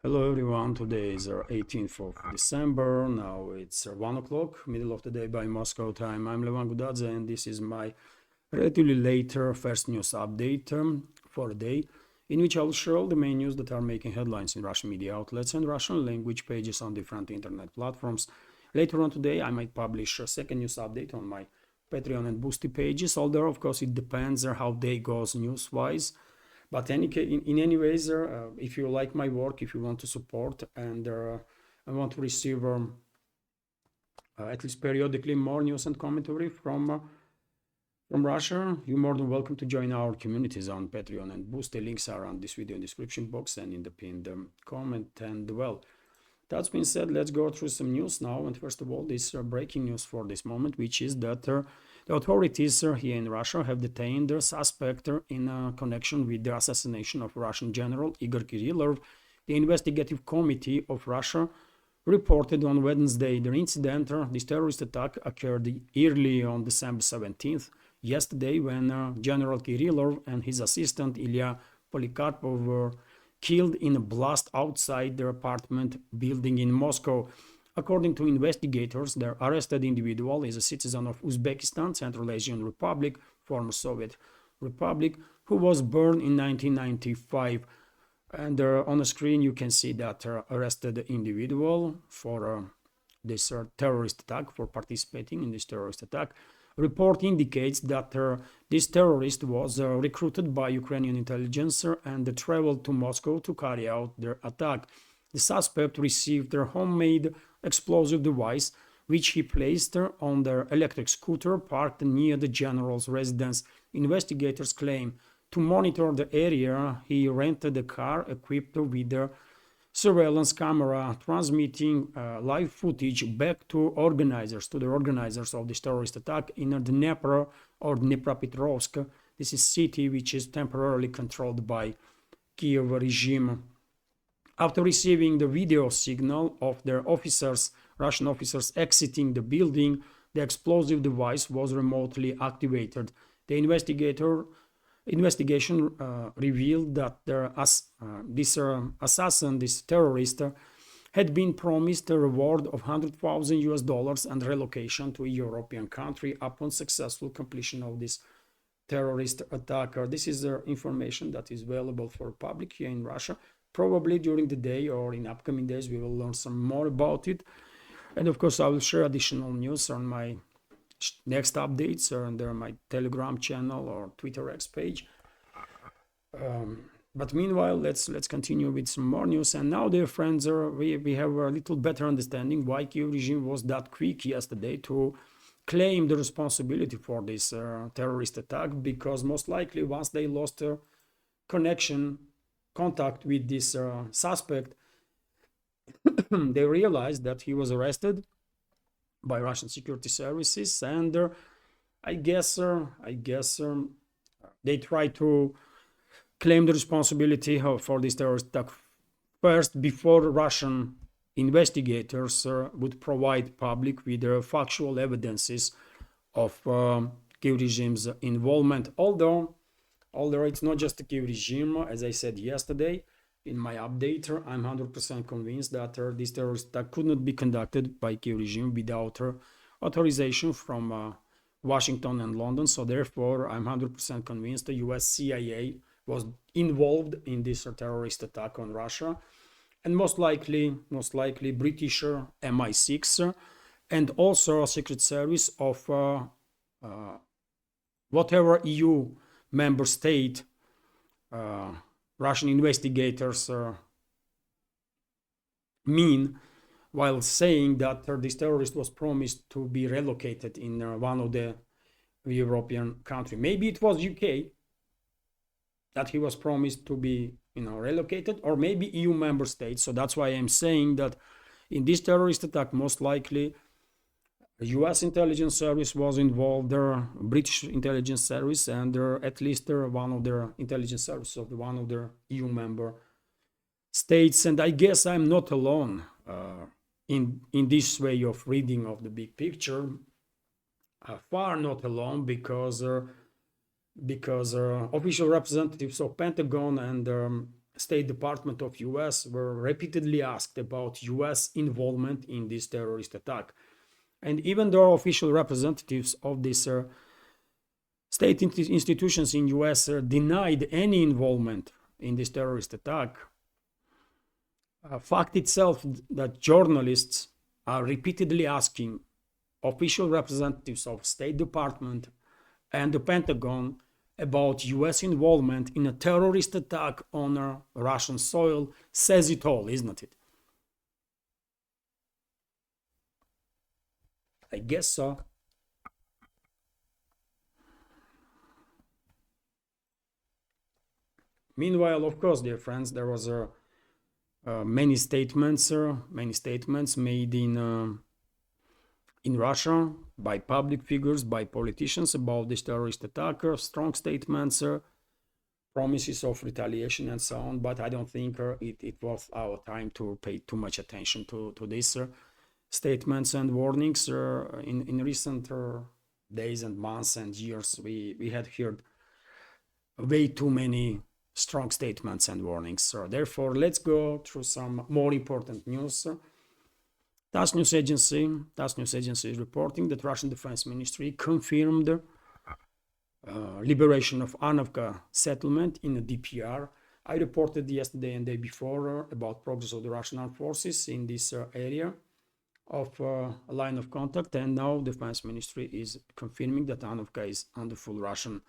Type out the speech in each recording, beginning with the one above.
Hello everyone, today is 18th of December, now it's 1 o'clock, middle of the day by Moscow time. I'm Levan Gudadze and this is my relatively later first news update for the day, in which I'll share all the main news that are making headlines in Russian media outlets and Russian language pages on different internet platforms. Later on today I might publish a second news update on my Patreon and Boosty pages, although of course it depends on how day goes news-wise. But in any ways, if you like my work, if you want to support and want to receive at least periodically more news and commentary from Russia, you're more than welcome to join our communities on Patreon and Boost. The links are on this video description box and in the pinned comment. And well, that's been said, let's go through some news now. And first of all, this breaking news for this moment, which is that the authorities here in Russia have detained a suspect in connection with the assassination of Russian General Igor Kirillov. The investigative committee of Russia reported on Wednesday the incident. This terrorist attack occurred early on December 17th, yesterday, when General Kirillov and his assistant Ilya Polikarpov were killed in a blast outside their apartment building in Moscow. According to investigators, the arrested individual is a citizen of Uzbekistan, Central Asian Republic, former Soviet Republic, who was born in 1995. And on the screen you can see that arrested individual for this terrorist attack, for participating in this terrorist attack. Report indicates that this terrorist was recruited by Ukrainian intelligence and traveled to Moscow to carry out their attack. The suspect received a homemade explosive device, which he placed on their electric scooter parked near the general's residence. Investigators claim to monitor the area, he rented a car equipped with a surveillance camera, transmitting live footage back to the organizers of this terrorist attack in Dnepro or Dnepropetrovsk. This is city which is temporarily controlled by Kiev regime. After receiving the video signal of their Russian officers exiting the building, the explosive device was remotely activated. The investigation revealed that this assassin, this terrorist, had been promised a reward of $100,000 and relocation to a European country upon successful completion of this terrorist attack. This is information that is available for public here in Russia. Probably during the day or in upcoming days we will learn some more about it. And of course I will share additional news on my next updates or under my Telegram channel or Twitter X page. But meanwhile, let's continue with some more news. And now, dear friends, we have a little better understanding why Kiev regime was that quick yesterday to claim the responsibility for this terrorist attack, because most likely once they lost contact with this suspect, they realized that he was arrested by Russian security services, and I guess they tried to claim the responsibility for this terrorist attack first before Russian investigators would provide public with factual evidences of Kiev regime's involvement. Although it's not just the Kiev regime, as I said yesterday in my update, I'm 100% convinced that this terrorist attack could not be conducted by Kiev regime without authorization from Washington and London. So therefore, I'm 100% convinced the US CIA was involved in this terrorist attack on Russia, and most likely British MI6 and also a secret service of whatever EU member state Russian investigators mean while saying that this terrorist was promised to be relocated in one of the European countries. Maybe it was UK that he was promised to be relocated, or maybe EU member states. So that's why I'm saying that in this terrorist attack, most likely the US intelligence service was involved, the British intelligence service, and at least one of their intelligence services of one of their EU member states. And I guess I'm not alone in this way of reading of the big picture. Far not alone, because official representatives of Pentagon and State Department of US were repeatedly asked about US involvement in this terrorist attack. And even though official representatives of these state institutions in US denied any involvement in this terrorist attack, fact itself that journalists are repeatedly asking official representatives of State Department and the Pentagon about US involvement in a terrorist attack on Russian soil says it all, isn't it? I guess so. Meanwhile, of course, dear friends, there was many statements made in Russia by public figures, by politicians about this terrorist attack, strong statements, promises of retaliation and so on. But I don't think it was our time to pay too much attention to these statements and warnings. In recent days and months and years, we had heard way too many strong statements and warnings. So therefore, let's go through some more important news. TASS news agency is reporting that Russian Defense Ministry confirmed liberation of Anovka settlement in the DPR. I reported yesterday and day before about progress of the Russian armed forces in this area of a line of contact, and now Defense Ministry is confirming that Anovka is under full Russian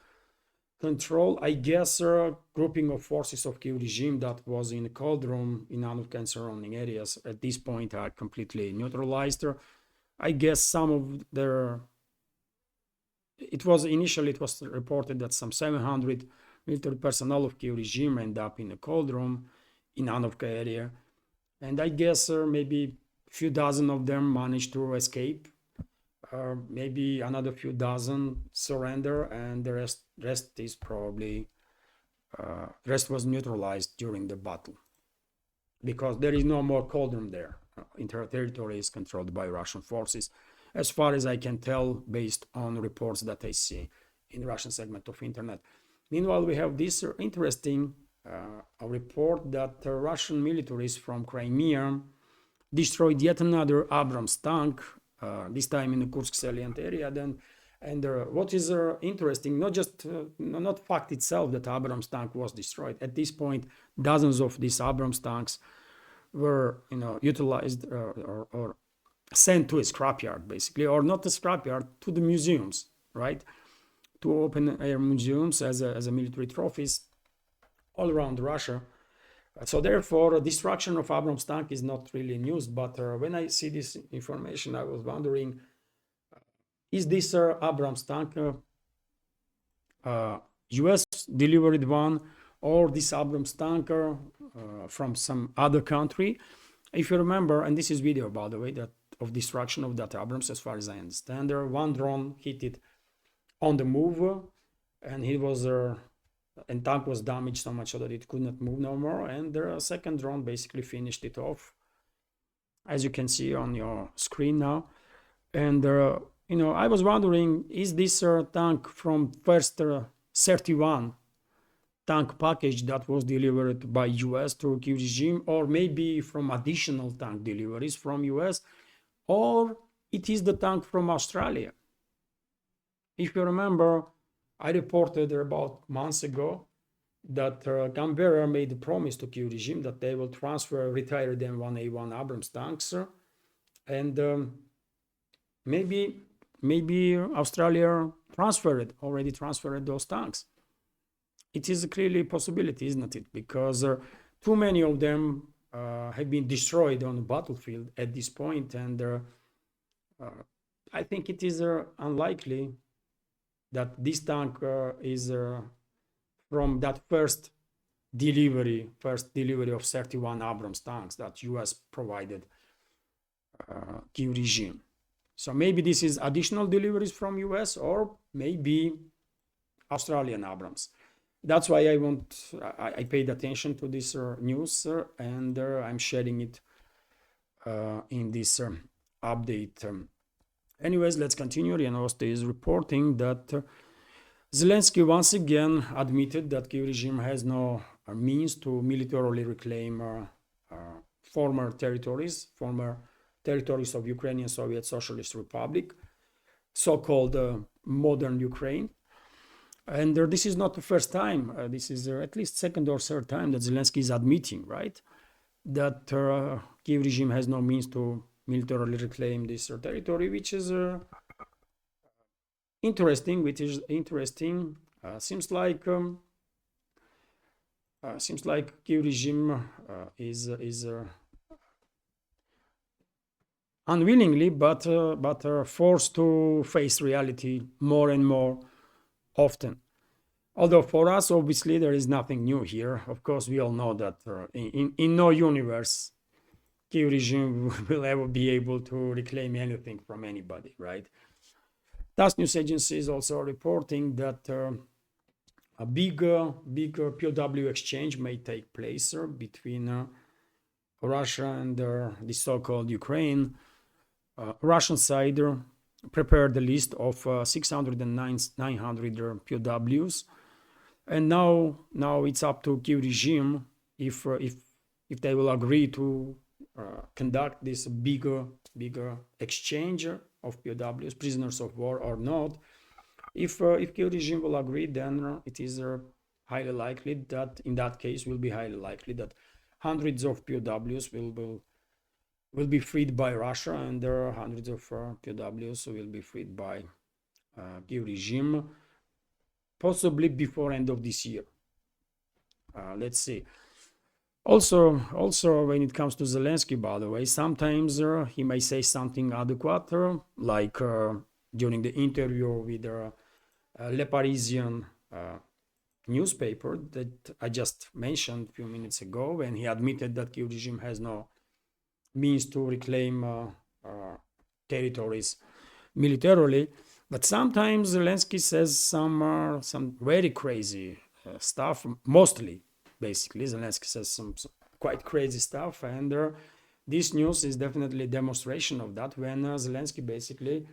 control. I guess a grouping of forces of Kyiv regime that was in a cold room in Anovka and surrounding areas at this point are completely neutralized. I guess some of their... It was reported that some 700 military personnel of Kyiv regime end up in a cold room in Anovka area. And I guess maybe a few dozen of them managed to escape. Maybe another few dozen surrender, and the rest is probably rest was neutralized during the battle, because there is no more cold room there. Entire territory is controlled by Russian forces, as far as I can tell, based on reports that I see in the Russian segment of internet. Meanwhile, we have this interesting a report that Russian militaries from Crimea destroyed yet another Abrams tank, this time in the Kursk salient area. And what is interesting, not fact itself that Abrams tank was destroyed. At this point, dozens of these Abrams tanks were, utilized or sent to a scrapyard, basically, or not a scrapyard, to the museums, right? To open air museums as a military trophies all around Russia. So therefore, destruction of Abrams tank is not really news. But when I see this information, I was wondering, is this Abrams tank US delivered one, or this Abrams tanker from some other country? If you remember, and this is video, by the way, that of destruction of that Abrams, as far as I understand, there one drone hit it on the move, and he was and tank was damaged so much so that it could not move no more, and the second drone basically finished it off, as you can see on your screen now. And I was wondering, is this tank from first 31 tank package that was delivered by US to Kyiv regime, or maybe from additional tank deliveries from US, or it is the tank from Australia? If you remember, I reported about months ago that Canberra made a promise to Kyiv regime that they will transfer retired M1A1 Abrams tanks, and maybe Australia already transferred those tanks. It is clearly a possibility, isn't it? Because too many of them have been destroyed on the battlefield at this point, and I think it is unlikely that this tank is from that first delivery of 31 Abrams tanks that US provided Kyiv regime. So maybe this is additional deliveries from US, or maybe Australian Abrams. That's why I paid attention to this news, and I'm sharing it in this update. Anyways, let's continue. Rianost is reporting that Zelensky once again admitted that Kyiv regime has no means to militarily reclaim former territories of Ukrainian Soviet Socialist Republic, so-called modern Ukraine. And this is not the first time. This is at least second or third time that Zelensky is admitting, right, that Kiev regime has no means to militarily reclaim this territory, which is interesting. Seems like Kiev regime is unwillingly, but forced to face reality more and more often. Although for us, obviously, there is nothing new here. Of course, we all know that in no universe Kiev regime will ever be able to reclaim anything from anybody, right? TASS news agency is also reporting that a big POW exchange may take place between Russia and the so-called Ukraine. Russian side prepared the list of 600 and 900 POWs, and now it's up to Kiev regime if they will agree to conduct this bigger exchange of POWs, prisoners of war, or not. If Kiev regime will agree, then it is highly likely that in that case will be highly likely that hundreds of POWs will be freed by Russia, and there are hundreds of POWs will be freed by Kiev regime, possibly before end of this year. Let's see. Also, when it comes to Zelensky, by the way, sometimes he may say something adequate, like during the interview with Le Parisien newspaper that I just mentioned a few minutes ago, when he admitted that Kiev regime has no means to reclaim territories militarily. But sometimes Zelensky says some very crazy stuff. Mostly, basically, Zelensky says some quite crazy stuff, and this news is definitely a demonstration of that. When Zelensky basically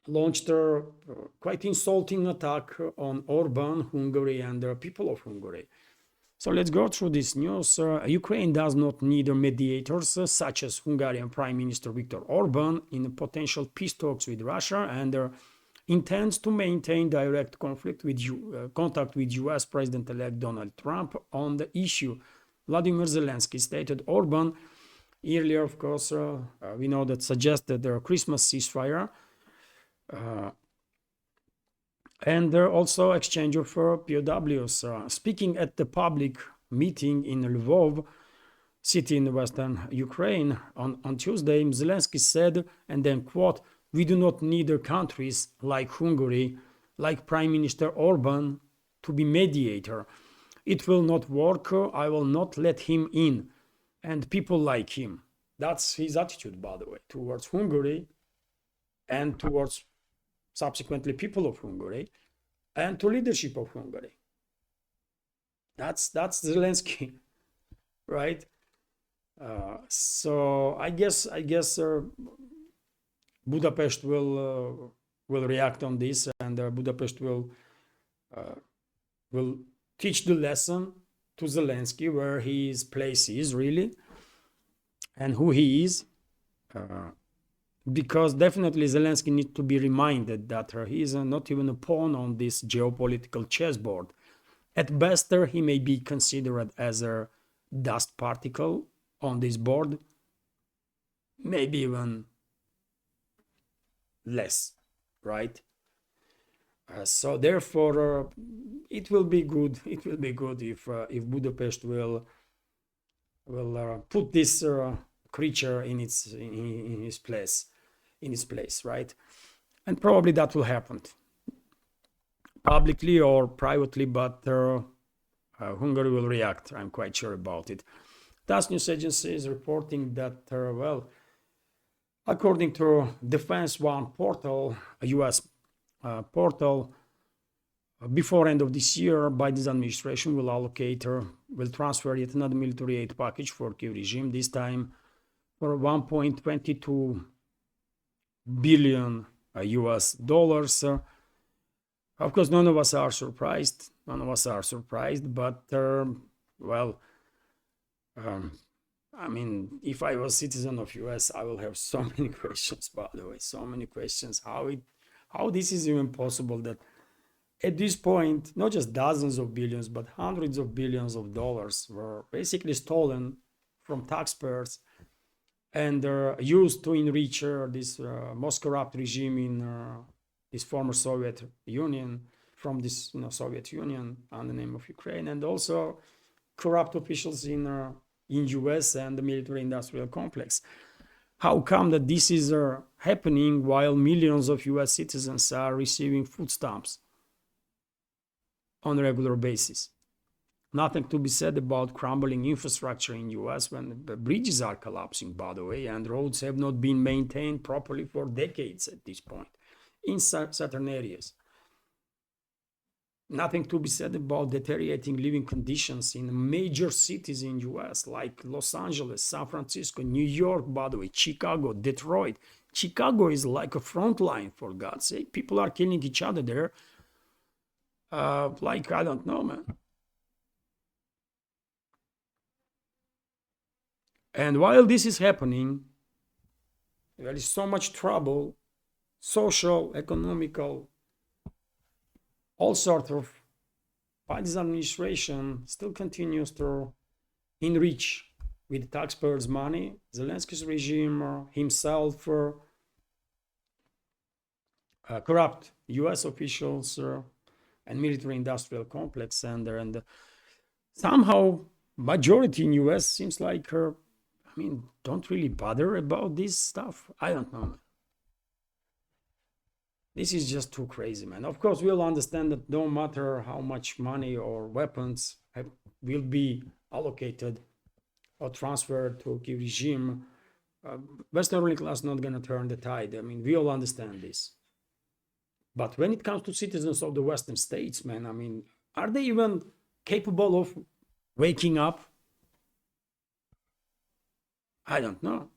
launched a quite insulting attack on Orban, Hungary, and the people of Hungary. So let's go through this news. Ukraine does not need mediators such as Hungarian Prime Minister Viktor Orban in potential peace talks with Russia, and intends to maintain direct contact with US President-elect Donald Trump on the issue. Vladimir Zelensky stated. Orban earlier, of course, we know that suggested a Christmas ceasefire, and also exchange of POWs. Speaking at the public meeting in Lvov, city in western Ukraine, on Tuesday, Zelensky said, and then quote, "We do not need countries like Hungary, like Prime Minister Orban, to be mediator. It will not work. I will not let him in, and people like him." That's his attitude, by the way, towards Hungary and towards subsequently people of Hungary and to leadership of Hungary. That's Zelensky, right? So I guess Budapest will react on this, and Budapest will teach the lesson to Zelensky where his place is really and who he is. Because definitely Zelensky needs to be reminded that he is not even a pawn on this geopolitical chessboard. At best, he may be considered as a dust particle on this board, maybe even less, right? So therefore, it will be good. It will be good if Budapest will put this creature in its place, right? And probably that will happen publicly or privately, but Hungary will react. I'm quite sure about it. TASS news agency is reporting that, according to Defense One portal, a US portal, before end of this year, Biden's administration will transfer yet another military aid package for Kiev regime, this time for 1.22 billion US dollars. Of course, none of us are surprised, but Well, I mean, if I was citizen of US, I will have so many questions, by the way, so many questions. How this is even possible that at this point, not just dozens of billions, but hundreds of billions of dollars were basically stolen from taxpayers and used to enrich this most corrupt regime in this former Soviet Union, from this Soviet Union on the name of Ukraine, and also corrupt officials in US and the military-industrial complex. How come that this is happening while millions of US citizens are receiving food stamps on a regular basis? Nothing to be said about crumbling infrastructure in US when the bridges are collapsing, by the way, and roads have not been maintained properly for decades at this point in certain areas. Nothing to be said about deteriorating living conditions in major cities in US like Los Angeles, San Francisco, New York, by the way, Chicago, Detroit. Chicago is like a front line, for God's sake. People are killing each other there. Like, I don't know, man. And while this is happening, there is so much trouble, social, economical, all sorts of. Biden's administration still continues to enrich with taxpayers' money Zelensky's regime, himself, corrupt US officials and military-industrial complex, and somehow majority in US seems like don't really bother about this stuff. I don't know. This is just too crazy, man. Of course, we'll understand that no matter how much money or weapons will be allocated or transferred to a key regime, Western ruling class not going to turn the tide. I mean, we all understand this. But when it comes to citizens of the Western states, man, I mean, are they even capable of waking up? I don't know.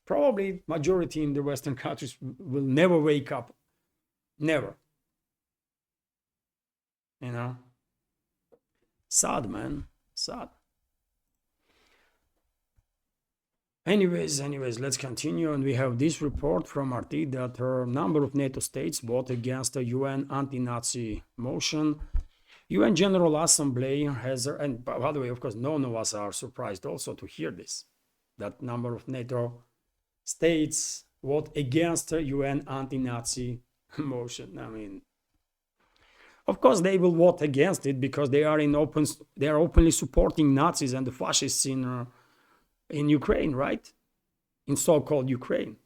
Probably majority in the Western countries will never wake up. Never. Sad, man. Sad. Anyways, let's continue. And we have this report from RT that a number of NATO states vote against the UN anti-Nazi motion. UN General Assembly has, and by the way, of course, none of us are surprised also to hear this, that number of NATO states vote against the UN anti-Nazi motion. I mean, of course, they will vote against it because they are openly supporting Nazis and the fascists in Ukraine, right? In so-called Ukraine.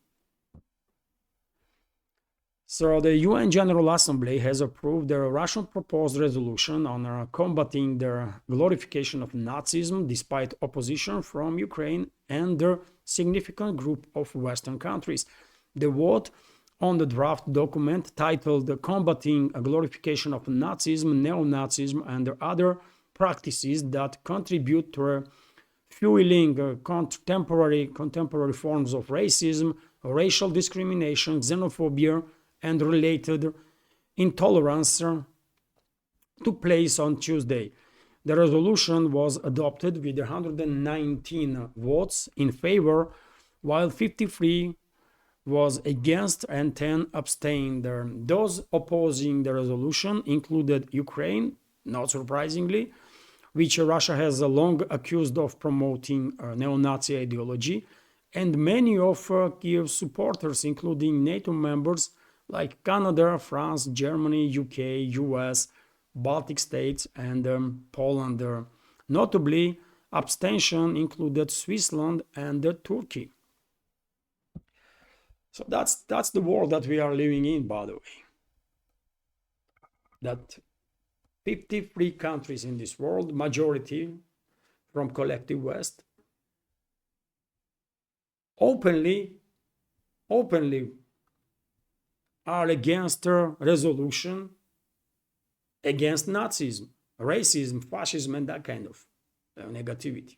So the UN General Assembly has approved the Russian proposed resolution on combating the glorification of Nazism despite opposition from Ukraine and the significant group of Western countries. The vote on the draft document titled Combating a Glorification of Nazism, Neo-Nazism and Other Practices that Contribute to Fueling contemporary forms of racism, racial discrimination, xenophobia, and related intolerance took place on Tuesday. The resolution was adopted with 119 votes in favor, while 53 was against and 10 abstained. Those opposing the resolution included Ukraine, not surprisingly, which Russia has long accused of promoting neo-Nazi ideology, and many of Kiev's supporters, including NATO members like Canada, France, Germany, UK, US, Baltic states, and Poland. Notably, abstention included Switzerland and Turkey. So that's the world that we are living in, by the way. That 53 countries in this world, majority from collective West, openly are against a resolution against Nazism, racism, fascism, and that kind of negativity.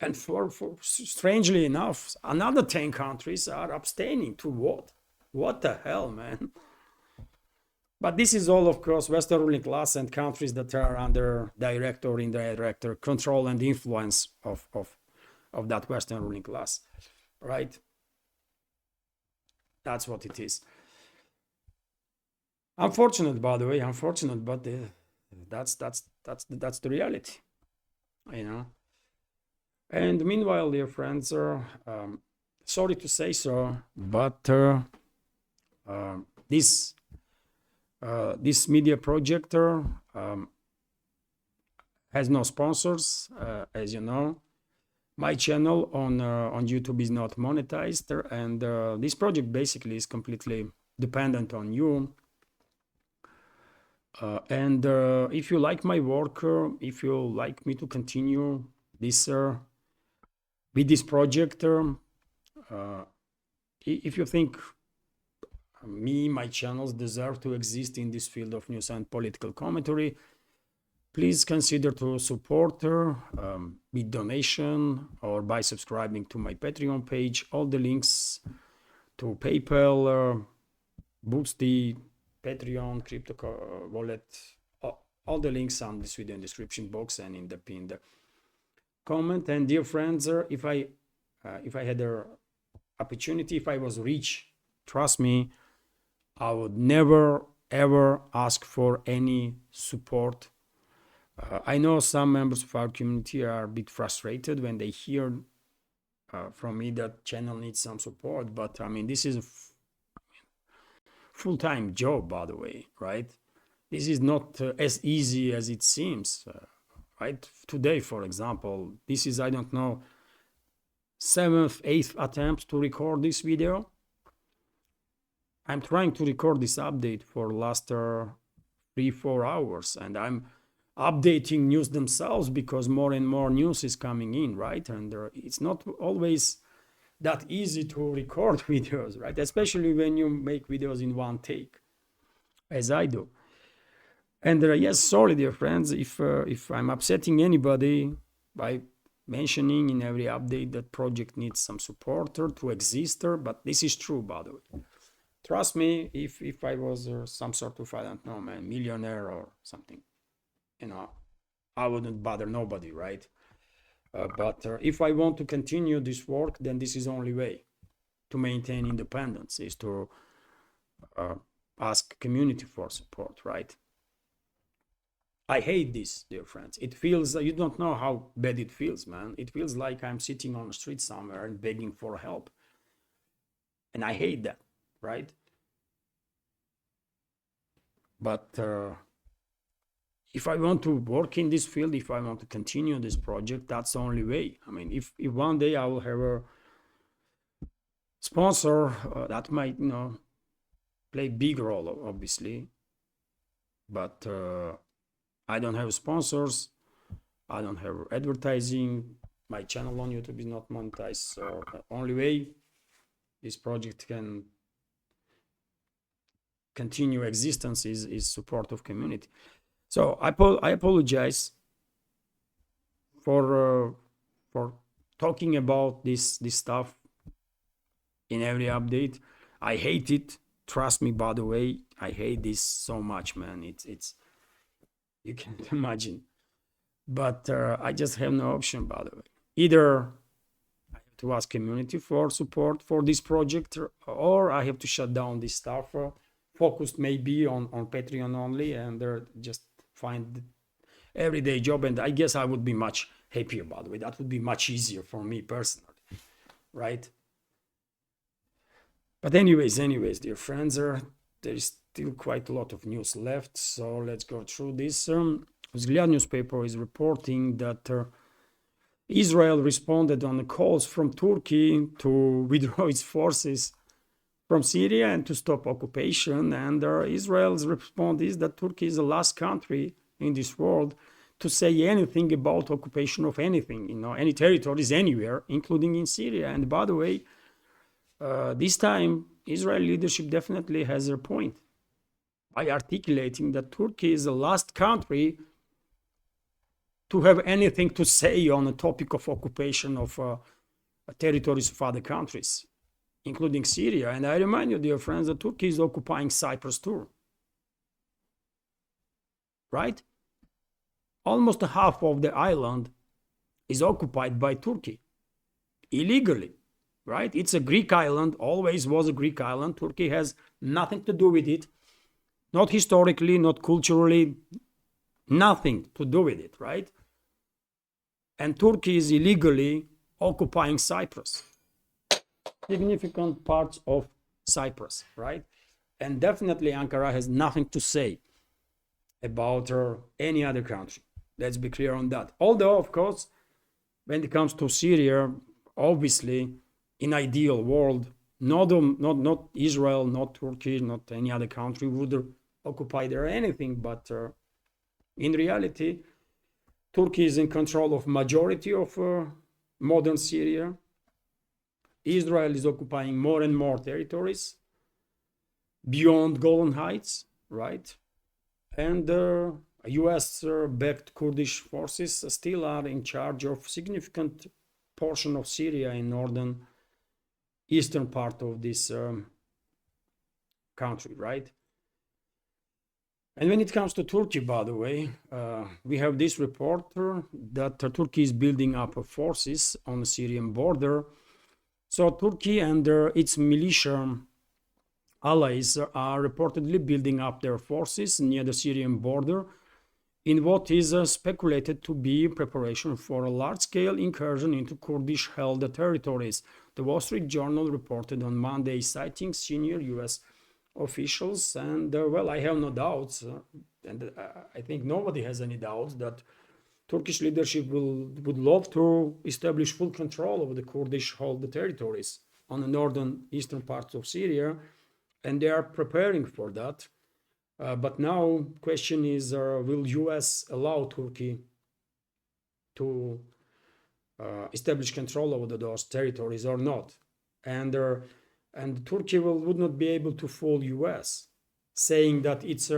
And for strangely enough, another 10 countries are abstaining to vote. What the hell, man? But this is all, of course, Western ruling class and countries that are under direct or indirect control and influence of that Western ruling class, right? That's what it is. Unfortunate, by the way, unfortunate, but that's the reality, you know. And meanwhile, dear friends, sorry to say so, but this media project has no sponsors, as you know. My channel on YouTube is not monetized, and this project basically is completely dependent on you. And if you like my work, if you like me to continue this with this project, if you think my channels deserve to exist in this field of news and political commentary, please consider to support with donation or by subscribing to my Patreon page. All the links to PayPal, Boosty, Patreon, crypto wallet, all the links on this video in the description box and in the pinned comment. And dear friends, if I had the opportunity, if I was rich, trust me, I would never ever ask for any support. I know some members of our community are a bit frustrated when they hear from me that channel needs some support, but I mean, this is a full-time job, by the way, right? This is not as easy as it seems, right? Today, for example, this is, I don't know, 7th, 8th attempt to record this video. I'm trying to record this update for last 3-4 hours, and I'm updating news themselves because more and more news is coming in, right? And it's not always that easy to record videos, right? Especially when you make videos in one take, as I do. And yes, sorry, dear friends, if I'm upsetting anybody by mentioning in every update that project needs some supporter to exist, but this is true, by the way. Trust me, if I was some sort of, I don't know, man, millionaire or something, you know, I wouldn't bother nobody, right? But if I want to continue this work, then this is the only way to maintain independence, is to ask community for support, right? I hate this, dear friends. It feels, you don't know how bad it feels, man. It feels like I'm sitting on the street somewhere and begging for help. And I hate that, right? But if I want to work in this field, if I want to continue this project, that's the only way. I mean, if one day I will have a sponsor, that might, you know, play big role, obviously. But I don't have sponsors. I don't have advertising. My channel on YouTube is not monetized. So the only way this project can continue existence is support of community. So I apologize for talking about this stuff in every update. I hate it. Trust me, by the way, I hate this so much, man. It's you can't imagine. But I just have no option, by the way. Either I have to ask community for support for this project, or I have to shut down this stuff, focused maybe on Patreon only, and just find everyday job. And I guess I would be much happier, by the way. That would be much easier for me personally, right? But anyways, dear friends, there is still quite a lot of news left, so let's go through this. Vzglyad newspaper is reporting that Israel responded on the calls from Turkey to withdraw its forces from Syria and to stop occupation. And Israel's response is that Turkey is the last country in this world to say anything about occupation of anything, you know, any territories anywhere, including in Syria. And by the way, this time Israel leadership definitely has their point by articulating that Turkey is the last country to have anything to say on the topic of occupation of territories of other countries, including Syria. And I remind you, dear friends, that Turkey is occupying Cyprus too. right? Almost half of the island is occupied by Turkey, illegally, right? It's a Greek island, always was a Greek island. Turkey has nothing to do with it, not historically, not culturally, nothing to do with it, right? And Turkey is illegally occupying Cyprus, significant parts of Cyprus, right? And definitely Ankara has nothing to say about any other country. Let's be clear on that. Although, of course, when it comes to Syria, obviously, in ideal world, not Israel, not Turkey, not any other country would occupy there anything. But in reality, Turkey is in control of majority of modern Syria. Israel is occupying more and more territories beyond Golan Heights, right? And US-backed Kurdish forces still are in charge of significant portion of Syria in northern eastern part of this country, right? And when it comes to Turkey, by the way, we have this report that Turkey is building up forces on the Syrian border. So Turkey and its militia allies are reportedly building up their forces near the Syrian border in what is speculated to be preparation for a large-scale incursion into Kurdish-held territories. The Wall Street Journal reported on Monday, citing senior U.S. officials, and well, I have no doubts, and I think nobody has any doubts that Turkish leadership would love to establish full control over the Kurdish-held territories on the northern eastern parts of Syria, and they are preparing for that. But now, question is, will U.S. allow Turkey to establish control over those territories or not? And Turkey would not be able to fool U.S., saying that it's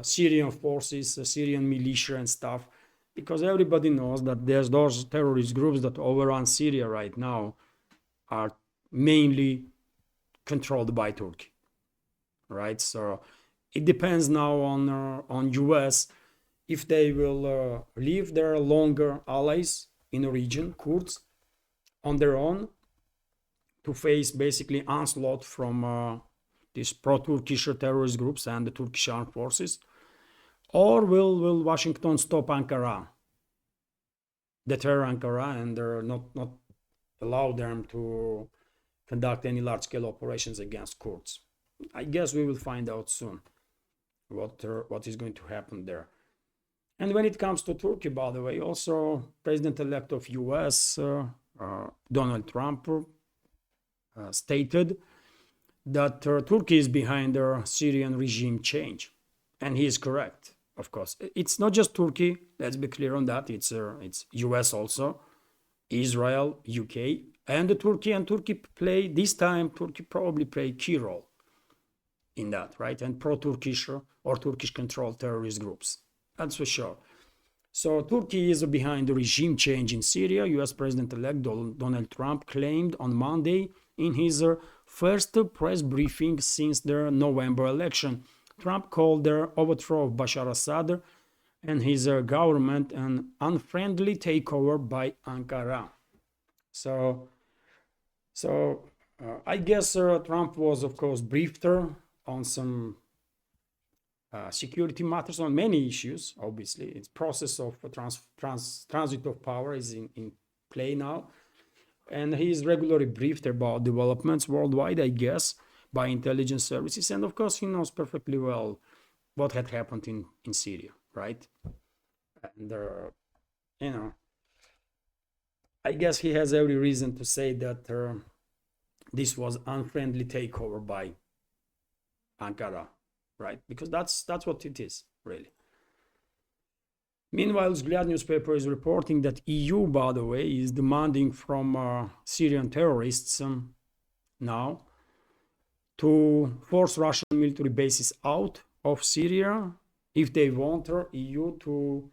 Syrian forces, Syrian militia and stuff, because everybody knows that there's those terrorist groups that overrun Syria right now are mainly controlled by Turkey, right? So it depends now on US if they will leave their longer allies in the region, Kurds, on their own to face basically onslaught from these pro-Turkish terrorist groups and the Turkish armed forces, or will Washington stop Ankara, deter Ankara, and not allow them to conduct any large-scale operations against Kurds? I guess we will find out soon what is going to happen there. And when it comes to Turkey, by the way, also President-elect of US, Donald Trump, stated that Turkey is behind the Syrian regime change. And he is correct, of course. It's not just Turkey, let's be clear on that. It's US also, Israel, UK, and Turkey. And Turkey probably play a key role in that, right? And pro-Turkish or Turkish-controlled terrorist groups, that's for sure. So Turkey is behind the regime change in Syria. US President-elect Donald Trump claimed on Monday in his first press briefing since the November election. Trump called the overthrow of Bashar Assad and his government an unfriendly takeover by Ankara. So I guess Trump was, of course, briefed on some security matters, on many issues. Obviously, it's process of transit of power is in play now, and he is regularly briefed about developments worldwide, I guess, by intelligence services, and of course he knows perfectly well what had happened in Syria, right? And I guess he has every reason to say that this was unfriendly takeover by Ankara, right? Because that's what it is, really. Meanwhile, Zglyad newspaper is reporting that EU, by the way, is demanding from Syrian terrorists now to force Russian military bases out of Syria if they want EU to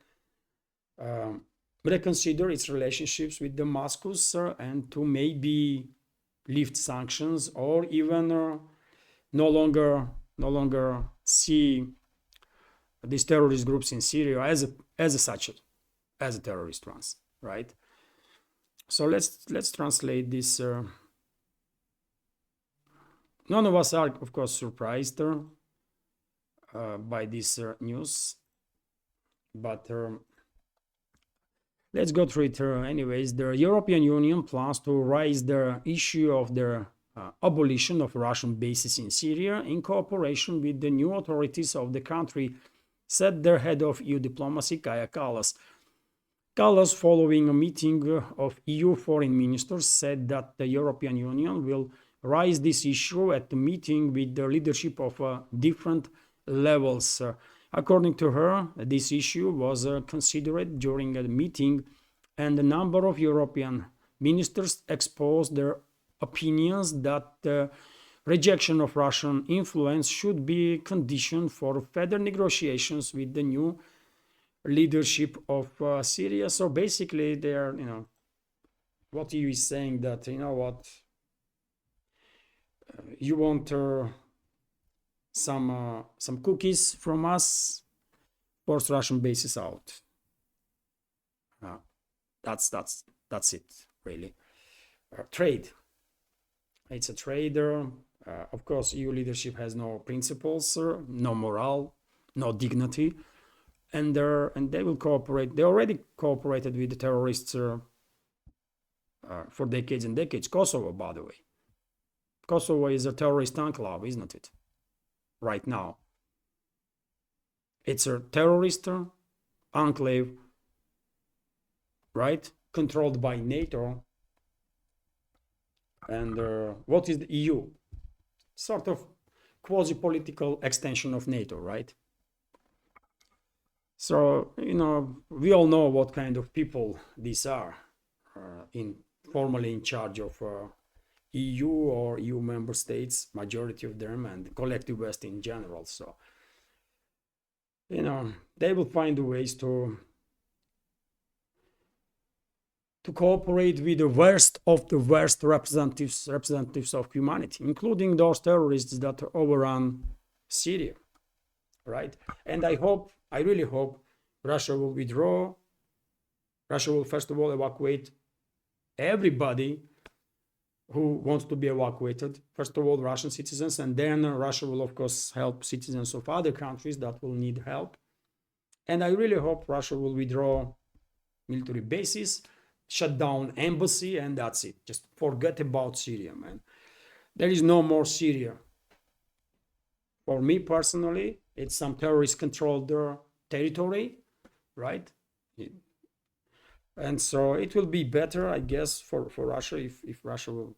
reconsider its relationships with Damascus and to maybe lift sanctions, or even no longer see these terrorist groups in Syria as a terrorist ones, right? So let's translate this. None of us are, of course, surprised by this news, but let's go through it anyways. The European Union plans to raise the issue of the abolition of Russian bases in Syria in cooperation with the new authorities of the country, said their head of EU diplomacy, Kaja Kallas. Kallas, following a meeting of EU foreign ministers, said that the European Union will raise this issue at the meeting with the leadership of different levels. According to her, this issue was considered during a meeting, and a number of European ministers exposed their opinions that the rejection of Russian influence should be conditioned for further negotiations with the new leadership of Syria. So basically, they're, what EU is saying that, you want some cookies from us, force Russian bases out. That's it, really. Trade. It's a trader. Of course, EU leadership has no principles, no morale, no dignity, and they will cooperate. They already cooperated with the terrorists for decades and decades. Kosovo, by the way. Kosovo is a terrorist enclave, isn't it? Right now. It's a terrorist enclave, right? Controlled by NATO. And what is the EU? Sort of quasi-political extension of NATO, right? So, we all know what kind of people these are, formally in charge of EU or EU member states, majority of them, and the collective West in general. So, they will find ways to cooperate with the worst of the worst representatives of humanity, including those terrorists that overrun Syria, right? And I really hope Russia will withdraw. Russia will first of all evacuate everybody who wants to be evacuated. First of all, Russian citizens, and then Russia will, of course, help citizens of other countries that will need help. And I really hope Russia will withdraw military bases, shut down embassy, and that's it. Just forget about Syria, man. There is no more Syria. For me personally, it's some terrorist-controlled territory, right? And so it will be better, I guess, for Russia if Russia will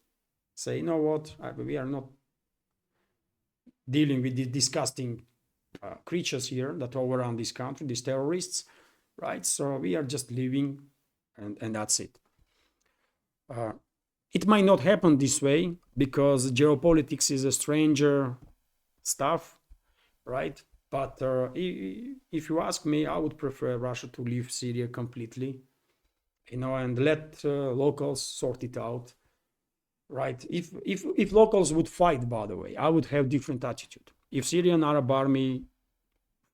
say, you know what, we are not dealing with these disgusting creatures here that overrun this country, these terrorists, right? So we are just leaving, and that's it. It might not happen this way because geopolitics is a stranger stuff, right? But if you ask me, I would prefer Russia to leave Syria completely, and let locals sort it out, right? If locals would fight, by the way, I would have different attitude. If Syrian Arab army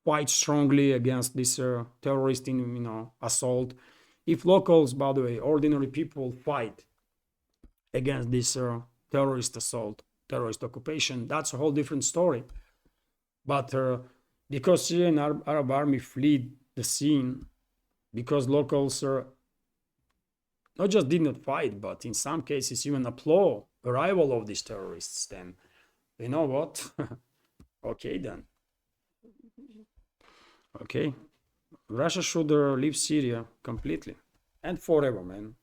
fights strongly against this terrorist, assault, if locals, by the way, ordinary people fight against this terrorist assault, terrorist occupation, that's a whole different story. But because Syrian Arab army fled the scene, because locals not just did not fight, but in some cases even applaud arrival of these terrorists, then you know what? Okay, then. Okay. Russia should leave Syria completely and forever, man.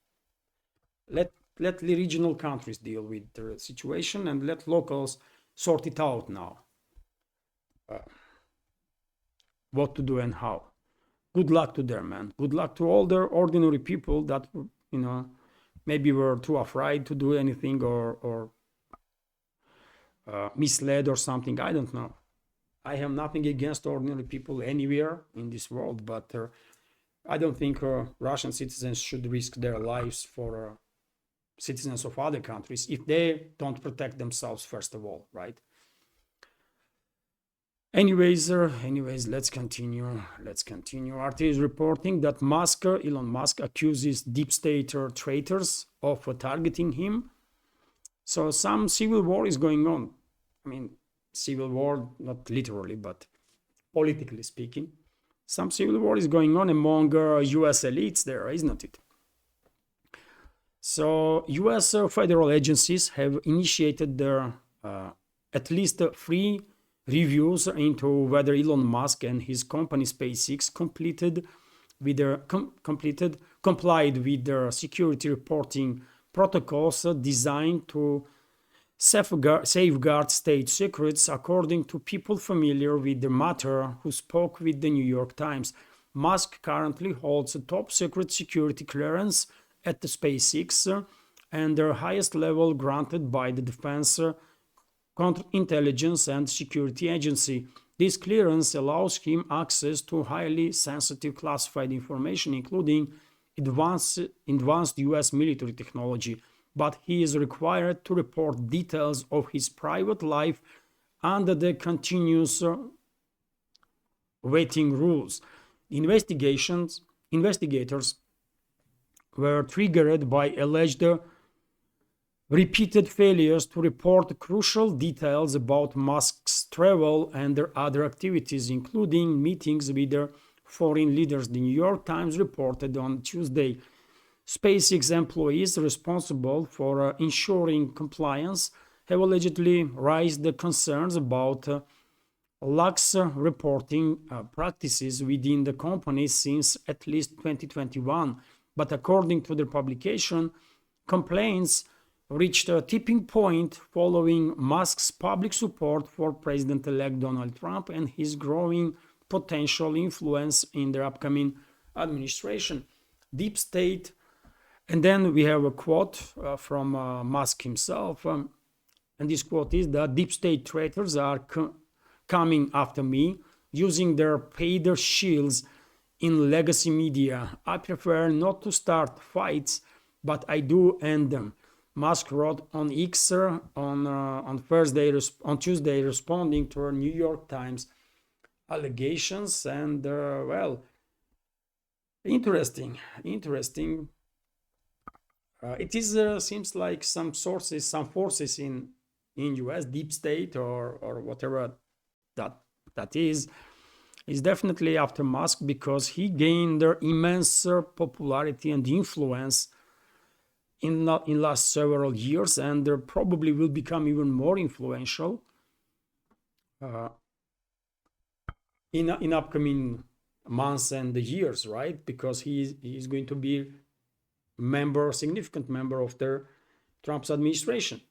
Let the regional countries deal with the situation and let locals sort it out now. What to do and how. Good luck to them, man. Good luck to all the ordinary people that, maybe were too afraid to do anything or misled or something. I don't know. I have nothing against ordinary people anywhere in this world, but I don't think Russian citizens should risk their lives for citizens of other countries if they don't protect themselves first of all, right? Anyways, let's continue. RT is reporting that Elon Musk accuses deep state traitors of targeting him. So some civil war is going on. I mean, civil war, not literally, but politically speaking. Some civil war is going on among US elites there, isn't it? So US federal agencies have initiated their at least 3 reviews into whether Elon Musk and his company SpaceX complied with their security reporting protocols designed to safeguard state secrets, according to people familiar with the matter who spoke with the New York Times. Musk currently holds a top secret security clearance at the SpaceX and their highest level granted by the Defense Counterintelligence and Security Agency. This clearance allows him access to highly sensitive classified information, including advanced US military technology, but he is required to report details of his private life under the continuous waiting rules. Investigators were triggered by alleged repeated failures to report crucial details about Musk's travel and their other activities, including meetings with their foreign leaders, the New York Times reported on Tuesday. SpaceX employees responsible for ensuring compliance have allegedly raised the concerns about lax reporting practices within the company since at least 2021. But according to the publication, complaints reached a tipping point following Musk's public support for President-elect Donald Trump and his growing potential influence in the upcoming administration. Deep state, and then we have a quote from Musk himself, and this quote is that deep state traitors are coming after me, using their paid shields in legacy media. I prefer not to start fights, but I do end them. Musk wrote on X on Tuesday, responding to a New York Times allegations, and well, interesting. It is seems like some forces in US deep state or whatever that is definitely after Musk, because he gained immense popularity and influence in last several years, and there probably will become even more influential in upcoming months and years, right? Because he is going to be significant member of the Trump's administration.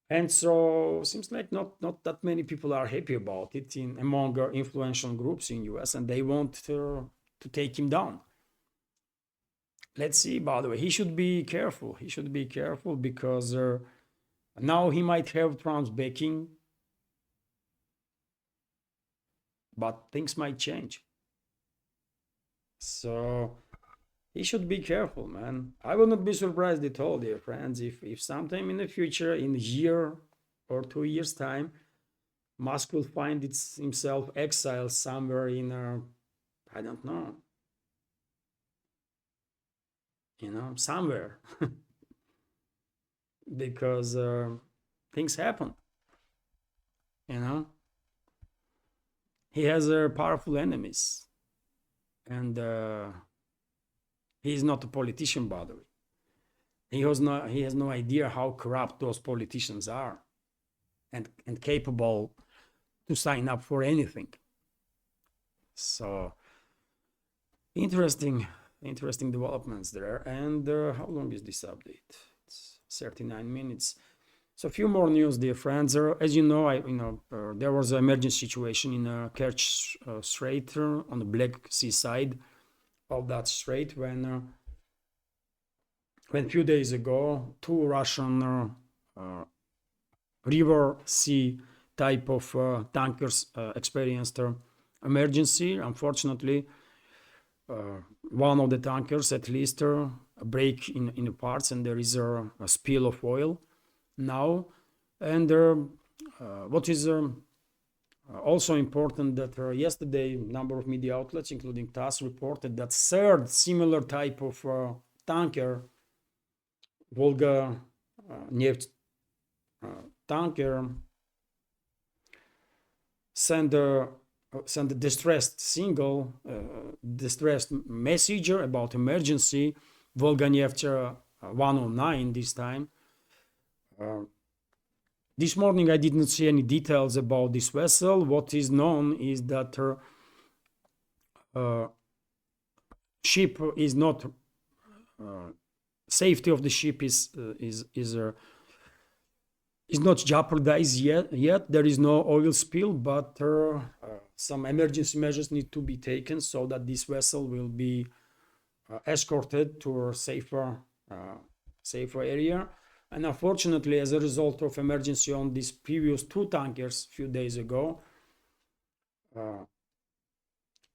And so seems like not that many people are happy about it among influential groups in US, and they want to take him down. Let's see, by the way, he should be careful. Because now he might have Trump's backing, but things might change. So he should be careful, man. I will not be surprised at all, dear friends, if sometime in the future, in a year or 2 years' time, Musk will find himself exiled somewhere in, I don't know, somewhere. Because things happen, He has powerful enemies. And he is not a politician, by the way. He has no idea how corrupt those politicians are and capable to sign up for anything. So interesting developments there. And how long is this update? It's 39 minutes. So a few more news, dear friends. As you know, there was an emergency situation in Kerch Strait on the Black Sea side of that strait when a few days ago 2 Russian river sea type of tankers experienced emergency. Unfortunately, one of the tankers at least break in the parts, and there is a spill of oil now. And what is Also important that yesterday, a number of media outlets, including TASS, reported that third similar type of tanker, Volga Neft tanker, sent a distressed messenger about emergency, Volga Neft 109 this time. This morning I didn't see any details about this vessel. What is known is that her ship is not safety of the ship is not jeopardized yet. There is no oil spill, but some emergency measures need to be taken so that this vessel will be escorted to a safer area. And unfortunately, as a result of emergency on these previous two tankers a few days ago,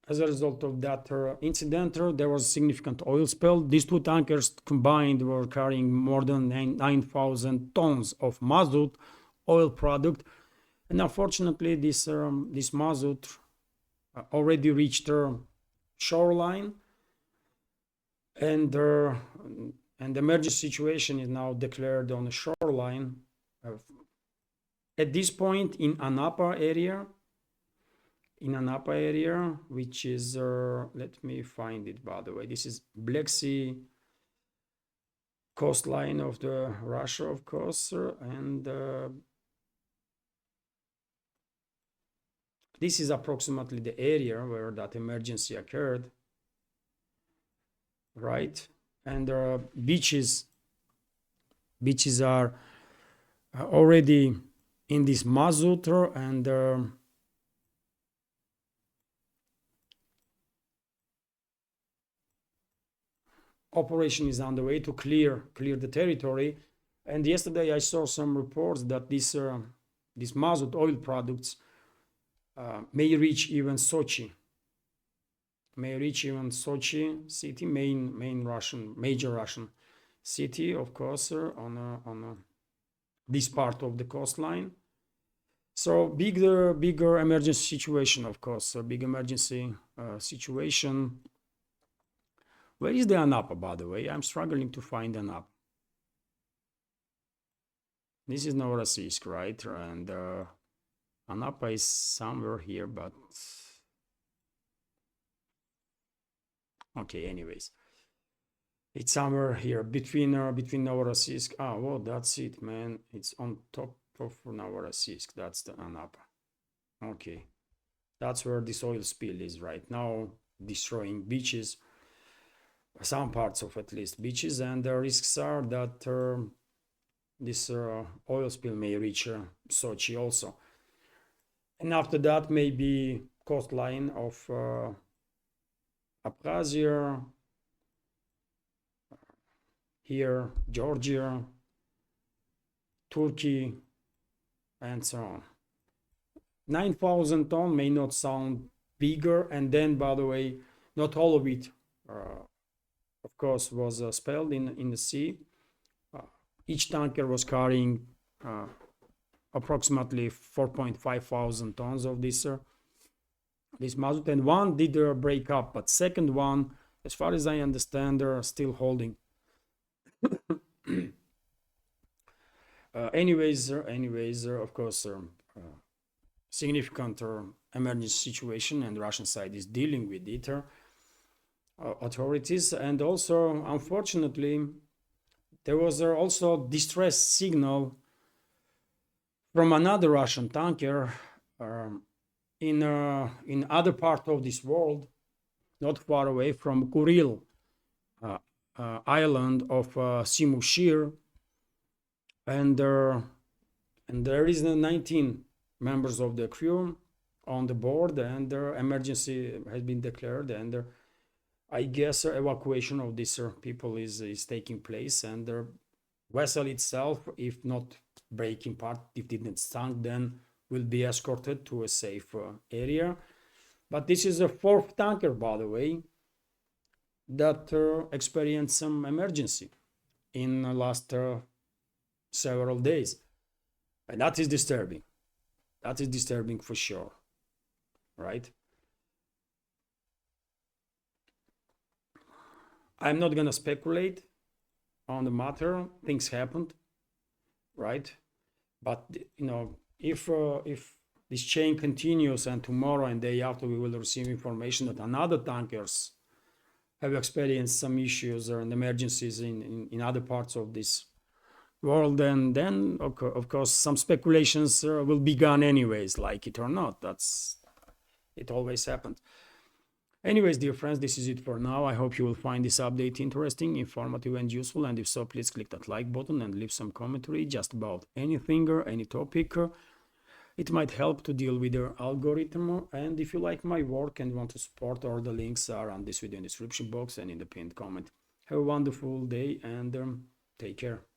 as a result of that incident, there was a significant oil spill. These two tankers combined were carrying more than 9,000 tons of mazout oil product. And unfortunately, this mazout already reached shoreline, and the emergency situation is now declared on the shoreline. At this point in Anapa area, which is, let me find it, by the way, this is Black Sea coastline of the Russia, of course, and this is approximately the area where that emergency occurred, right? And beaches are already in this mazout, and operation is on the way to clear the territory. And yesterday I saw some reports that these mazout oil products may reach even Sochi. City, major Russian city, of course, on this part of the coastline. So bigger emergency situation, of course, a big emergency situation. Where is the Anapa, by the way? I'm struggling to find Anapa. This is Novorossiysk, right? And Anapa is somewhere here, but okay, anyways, it's somewhere here between Novorossiysk. Ah, well, that's it, man. It's on top of Novorossiysk. That's the Anapa. Okay, that's where this oil spill is right now, destroying beaches, some parts of at least beaches, and the risks are that this oil spill may reach Sochi also. And after that, maybe coastline of Abkhazia, here, Georgia, Turkey, and so on. 9,000 tons may not sound bigger, and then, by the way, not all of it, of course, was spilled in the sea. Each tanker was carrying approximately 4,500 tons of this mazout, and one did break up, but second one, as far as I understand, they're still holding. Anyways, of course, significant emergency situation, and the Russian side is dealing with it, authorities. And also, unfortunately, there was also distress signal from another Russian tanker in other part of this world, not far away from Kuril island of Simushir, and there is 19 members of the crew on the board, and the emergency has been declared, and I guess evacuation of these people is taking place, and the vessel itself, if not breaking part, if it didn't sink, then will be escorted to a safe area. But this is a fourth tanker, by the way, that experienced some emergency in the last several days, and that is disturbing. That is disturbing for sure. right? I'm not gonna speculate on the matter. Things happened, right? But you know, if this chain continues and tomorrow and day after we will receive information that another tankers have experienced some issues and emergencies in other parts of this world, then of course some speculations will be gone anyways, like it or not. It always happened. Anyways, dear friends, this is it for now. I hope you will find this update interesting, informative, and useful. And if so, please click that like button and leave some commentary just about anything or any topic. It might help to deal with your algorithm. And if you like my work and want to support, all the links are on this video in the description box and in the pinned comment. Have a wonderful day and take care.